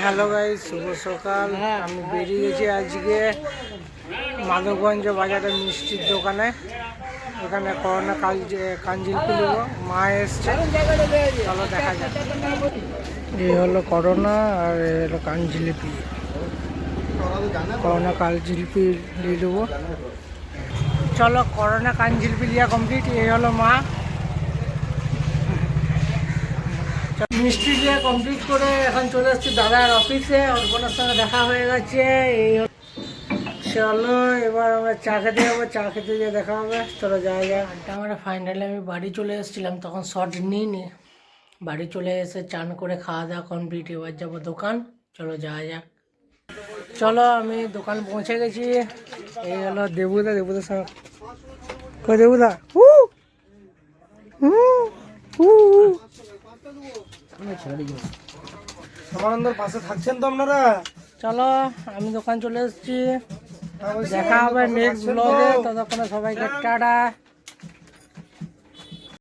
Hello guys, শুভ সকাল। আমি বেরিয়ে গেছি আজকে মাধবগঞ্জ বাজারে মিষ্টির দোকানে। এখানে করোনা কাঞ্জিলপি নেবো। মা এসছে, চলো দেখা যাক। এই হলো করোনা আর এই হলো কাঞ্জিলিপি। করোনা কাঞ্জিলপি নিয়ে নেবো। চলো, করোনা কাঞ্জিলপি লিয়া কমপ্লিট। এই হলো মা। মিষ্টি দিয়ে কমপ্লিট করে এখন চলে এসেছি দাদার অফিসে। অর্পণের সঙ্গে দেখা হয়ে গেছে। এই চলো এবার আমরা চা খেতে যাবো। চা খেতে গিয়ে দেখা হবে, চলো যাওয়া যায়। আমরা ফাইনালি আমি বাড়ি চলে এসেছিলাম, তখন শর্ট নিইনি। বাড়ি চলে এসে চান করে খাওয়া দাওয়া কমপ্লিট। এবার যাবো দোকান, চলো যাওয়া যাক। চলো আমি দোকান পৌঁছে গেছি। এই হলো দেবুদা। দেবুদার সঙ্গে কই দেবুদা? সমানন্দর পাশে থাকছেন তো আপনারা। চলো আমি দোকান চলে এসেছি। দেখা হবে নেক্সট ব্লগে। ততক্ষণে সবাইকে টাটা।